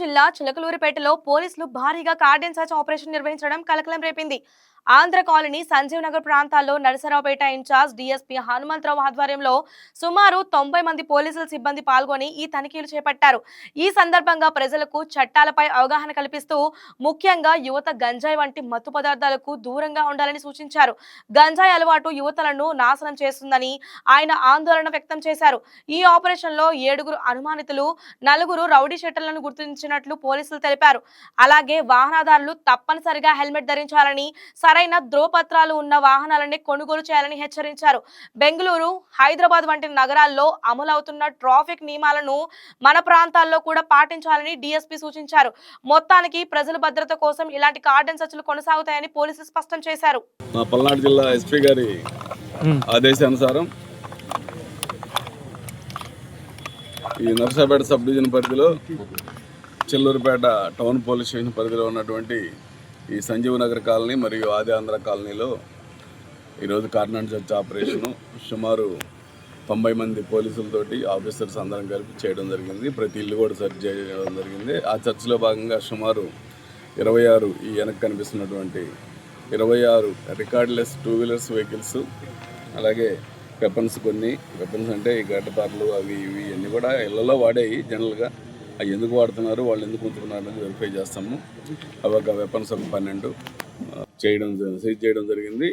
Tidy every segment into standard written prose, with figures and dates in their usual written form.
జిల్లా చిలకలూరిపేటలో పోలీసులు భారీగా కార్డన్ సర్చ్ ఆపరేషన్ నిర్వహించడం కలకలం రేపింది. ఆంధ్ర కాలనీ సంజీవ్ నగర్ ప్రాంతాల్లో నరసరావుపేట ఇన్ఛార్జ్ డీఎస్పీ హనుమంతరావు ఆధ్వర్యంలో సుమారు 90 మంది పోలీసుల సిబ్బంది పాల్గొని ఈ తనిఖీలు చేపట్టారు. ఈ సందర్భంగా ప్రజలకు చట్టాలపై అవగాహన కల్పిస్తూ ముఖ్యంగా యువత గంజాయి వంటి మత్తు పదార్థాలకు దూరంగా ఉండాలని సూచించారు. గంజాయి అలవాటు యువతలను నాశనం చేస్తుందని ఆయన ఆందోళన వ్యక్తం చేశారు. ఈ ఆపరేషన్ లో 7 అనుమానితులు, 4 రౌడీ షీటర్లను గుర్తించినట్లు పోలీసులు తెలిపారు. అలాగే వాహనదారులు తప్పనిసరిగా హెల్మెట్ ధరించాలని, సరైన ధ్రువపత్రాలు ఉన్న వాహనాలని కొనుగోలు చేయాలని హెచ్చరించారు. బెంగళూరు, హైదరాబాద్ వంటి నగరాల్లో అమలవుతున్న ట్రాఫిక్ నియమాలను మన ప్రాంతాల్లో కూడా పాటించాలని డీఎస్పీ సూచించారు. మొత్తానికి ప్రజల భద్రత కోసం ఇలాంటి కార్డన్ సర్చ్లు కొనసాగుతాయని పోలీసులు స్పష్టం చేశారు. పల్నాడు జిల్లా ఎస్పీ గారి ఆదేశానుసారం ఈ నరసరావుపేట సబ్ డివిజన్ పరిధిలో చిల్లూరుపేట టౌన్ పోలీస్ స్టేషన్ పరిధిలో ఉన్నటువంటి ఈ సంజీవ్ నగర్ కాలనీ మరియు ఆది ఆంధ్ర కాలనీలో ఈరోజు కార్డన్ సర్చ్ ఆపరేషను సుమారు 90 మంది పోలీసులతోటి ఆఫీసర్స్ అందరం కలిపి చేయడం జరిగింది. ప్రతి ఇల్లు కూడా సెర్చ్ చేయడం జరిగింది. ఆ చర్చ్లో భాగంగా సుమారు 26 ఈ వెనక్కి కనిపిస్తున్నటువంటి 26 రికార్డ్లెస్ 2 వీలర్స్ వెహికల్స్, అలాగే వెపన్స్ వెపన్స్ అంటే ఈ గడ్డతారులు అవి ఇవి అన్నీ కూడా ఇళ్లలో వాడేవి. జనరల్గా అవి ఎందుకు వాడుతున్నారు, వాళ్ళు ఎందుకు ఉంచుకున్నారు అనేది వెరిఫై చేస్తాము. అవి ఒక వెపన్స్ ఒక 12 సీజ్ చేయడం జరిగింది.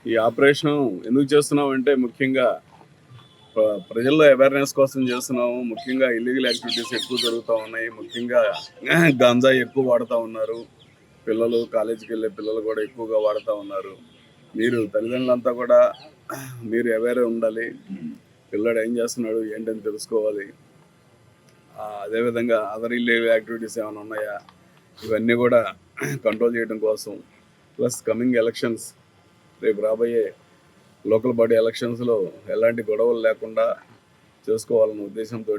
ఈ ఆపరేషన్ ఎందుకు చేస్తున్నాం అంటే ముఖ్యంగా ప్రజల్లో అవేర్నెస్ కోసం చేస్తున్నాము. ముఖ్యంగా ఇల్లీగల్ యాక్టివిటీస్ ఎక్కువ జరుగుతూ ఉన్నాయి. ముఖ్యంగా గంజాయి ఎక్కువ వాడుతూ ఉన్నారు. పిల్లలు, కాలేజీకి వెళ్ళే పిల్లలు కూడా ఎక్కువగా వాడుతూ ఉన్నారు. మీరు తల్లిదండ్రులంతా కూడా మీరు అవేర్ ఉండాలి. పిల్లడు ఏం చేస్తున్నాడు ఏంటని తెలుసుకోవాలి. అదేవిధంగా అదర్ ఇల్లీగల్ యాక్టివిటీస్ ఏమైనా ఉన్నాయా ఇవన్నీ కూడా కంట్రోల్ చేయడం కోసం, ప్లస్ కమింగ్ ఎలక్షన్స్, రేపు రాబోయే లోకల్ బాడీ ఎలక్షన్స్లో ఎలాంటి గొడవలు లేకుండా చేసుకోవాలన్న ఉద్దేశంతో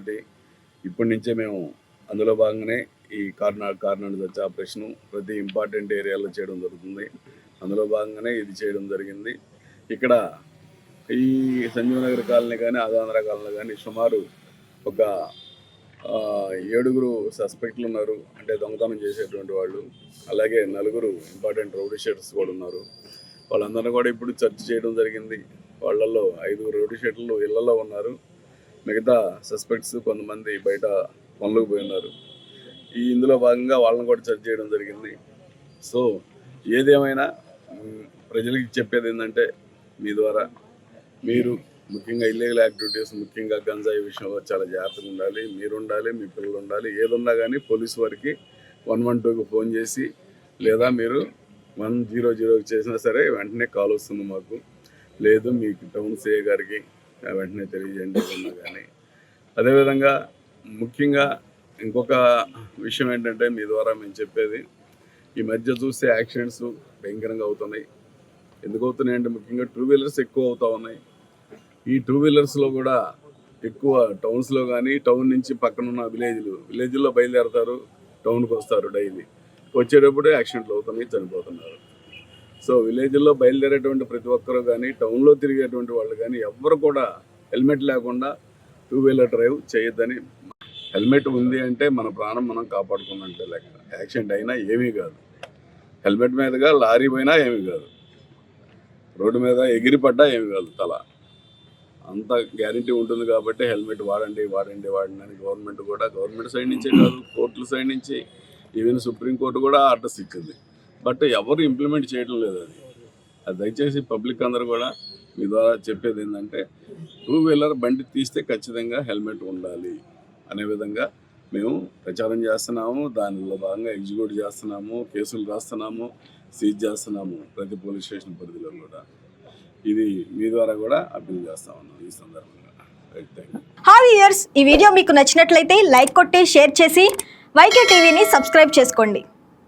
ఇప్పటి నుంచే మేము అందులో భాగంగానే ఈ కార్డన్ సర్చ్ ఆపరేషను ప్రతి ఇంపార్టెంట్ ఏరియాలో చేయడం జరుగుతుంది. అందులో భాగంగానే ఇది చేయడం జరిగింది. ఇక్కడ ఈ సంజీవ్ నగర్ కాలనీ కానీ ఆంధ్ర కాలనీ కానీ సుమారు ఒక 7 సస్పెక్ట్లు ఉన్నారు, అంటే దొంగతనం చేసేటువంటి వాళ్ళు. అలాగే 4 ఇంపార్టెంట్ రౌడీ షీటర్స్ కూడా ఉన్నారు. వాళ్ళందరినీ కూడా ఇప్పుడు సెర్చ్ చేయడం జరిగింది. వాళ్ళల్లో 5 రౌడీ షీటర్లు ఇళ్లలో ఉన్నారు. మిగతా సస్పెక్ట్స్ కొంతమంది బయట పనులకు పోయి ఉన్నారు. ఇందులో భాగంగా వాళ్ళని కూడా సెర్చ్ చేయడం జరిగింది. సో ఏదేమైనా ప్రజలకి చెప్పేది ఏంటంటే మీ ద్వారా మీరు ముఖ్యంగా ఇల్లీగల్ యాక్టివిటీస్, ముఖ్యంగా గంజాయి విషయంలో చాలా జాగ్రత్తగా ఉండాలి. మీరు ఉండాలి, మీ పిల్లలు ఉండాలి. ఏదున్నా కానీ పోలీసు వారికి 112కి ఫోన్ చేసి, లేదా మీరు 100కి చేసినా సరే వెంటనే కాల్ వస్తుంది మాకు. లేదు మీకు టౌన్ సిఐ గారికి వెంటనే తెలియజేయండి ఏదన్నా కానీ. అదేవిధంగా ముఖ్యంగా ఇంకొక విషయం ఏంటంటే మీ ద్వారా మేము చెప్పేది, ఈ మధ్య చూస్తే యాక్సిడెంట్స్ భయంకరంగా అవుతున్నాయి. ఎందుకు అవుతున్నాయి అంటే ముఖ్యంగా 2 వీలర్స్ ఎక్కువ అవుతూ ఉన్నాయి. ఈ 2 వీలర్స్లో కూడా ఎక్కువ టౌన్స్లో కానీ, టౌన్ నుంచి పక్కనున్న విలేజ్లో బయలుదేరతారు, టౌన్కి వస్తారు. డైలీ వచ్చేటప్పుడు యాక్సిడెంట్లు అవుతున్నాయి, చనిపోతున్నారు. సో విలేజ్లో బయలుదేరేటువంటి ప్రతి ఒక్కరు కానీ, టౌన్లో తిరిగేటువంటి వాళ్ళు కానీ ఎవ్వరు కూడా హెల్మెట్ లేకుండా 2 వీలర్ డ్రైవ్ చేయొద్దని. హెల్మెట్ ఉంది అంటే మన ప్రాణం మనం కాపాడుకున్నట్టే లెక్క. యాక్సిడెంట్ అయినా ఏమీ కాదు, హెల్మెట్ మీదుగా లారీ పోయినా ఏమీ కాదు, రోడ్డు మీద ఎగిరిపడ్డా ఏమీ కాదు, తల అంత గ్యారంటీ ఉంటుంది. కాబట్టి హెల్మెట్ వాడండి అని గవర్నమెంట్ సైడ్ నుంచే కాదు, కోర్టుల సైడ్ నుంచి, ఈవెన్ సుప్రీంకోర్టు కూడా ఆర్డర్స్ ఇచ్చింది. బట్ ఎవరు ఇంప్లిమెంట్ చేయడం లేదు. అది దయచేసి పబ్లిక్ అందరూ కూడా మీ ద్వారా చెప్పేది ఏంటంటే 2 వీలర్ బండి తీస్తే ఖచ్చితంగా హెల్మెట్ ఉండాలి అనే విధంగా మేము ప్రచారం చేస్తున్నాము. దానిలో భాగంగా ఎగ్జిక్యూట్ చేస్తున్నాము, కేసులు రాస్తున్నాము, సీజ్ చేస్తున్నాము ప్రతి పోలీస్ స్టేషన్ పరిధిలో కూడా. ఇది మీ ద్వారా కూడా అప్పీల్ చేస్తా ఉన్నాం ఈ సందర్భంగా. హాయ్ వ్యూయర్స్, ఈ వీడియో మీకు నచ్చినట్లయితే లైక్ కొట్టి షేర్ చేసి వైకే టీవీని సబ్స్క్రైబ్ చేసుకోండి.